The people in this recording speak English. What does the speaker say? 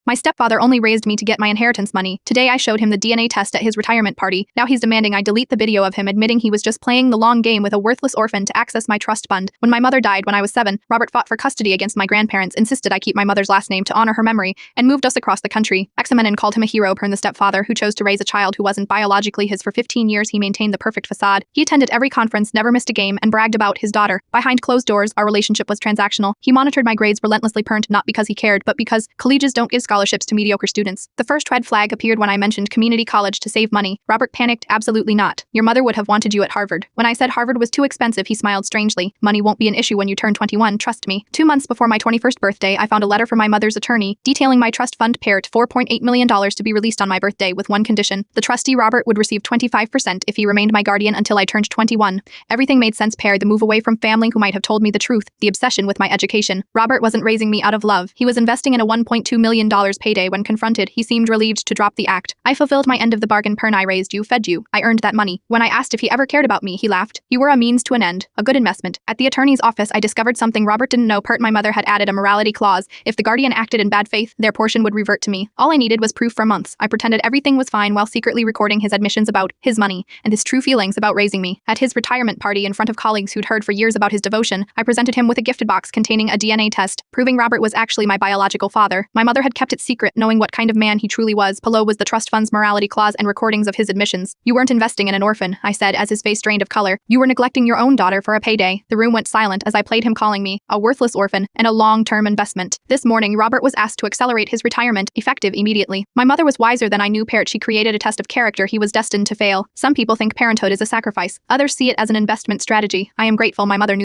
My stepfather only raised me to get my inheritance money. Today I showed him the DNA test at his retirement party. Now he's demanding I delete the video of him admitting he was just playing the long game with a worthless orphan to access my trust fund. When my mother died when I was 7, Robert fought for custody against my grandparents, insisted I keep my mother's last name to honor her memory, and moved us across the country. Examenon called him a hero per the stepfather who chose to raise a child who wasn't biologically his. For 15 years he maintained the perfect facade. He attended every conference, never missed a game, and bragged about his daughter. Behind closed doors, our relationship was transactional. He monitored my grades relentlessly, not because he cared, but because colleges don't give scholarships to mediocre students. The first red flag appeared when I mentioned community college to save money. Robert panicked. Absolutely not. Your mother would have wanted you at Harvard. When I said Harvard was too expensive, he smiled strangely. Money won't be an issue when you turn 21, trust me. 2 months before my 21st birthday, I found a letter from my mother's attorney detailing my trust fund parrot $4.8 million to be released on my birthday with one condition. The trustee Robert would receive 25% if he remained my guardian until I turned 21. Everything made sense. The move away from family who might have told me the truth, the obsession with my education. Robert wasn't raising me out of love. He was investing in a $1.2 million payday. When confronted, he seemed relieved to drop the act. I fulfilled my end of the bargain. I raised you, fed you. I earned that money. When I asked if he ever cared about me, he laughed. You were a means to an end, a good investment. At the attorney's office, I discovered something Robert didn't know. My mother had added a morality clause. If the guardian acted in bad faith, their portion would revert to me. All I needed was proof. For months, I pretended everything was fine while secretly recording his admissions about his money and his true feelings about raising me. At his retirement party, in front of colleagues who'd heard for years about his devotion, I presented him with a gifted box containing a DNA test, proving Robert was actually my biological father. My mother had kept it secret, knowing what kind of man he truly was. Below was the trust fund's morality clause and recordings of his admissions. You weren't investing in an orphan, I said as his face drained of color. You were neglecting your own daughter for a payday. The room went silent as I played him calling me a worthless orphan and a long-term investment. This morning, Robert was asked to accelerate his retirement, effective immediately. My mother was wiser than I knew. She created a test of character. He was destined to fail. Some people think parenthood is a sacrifice. Others see it as an investment strategy. I am grateful my mother knew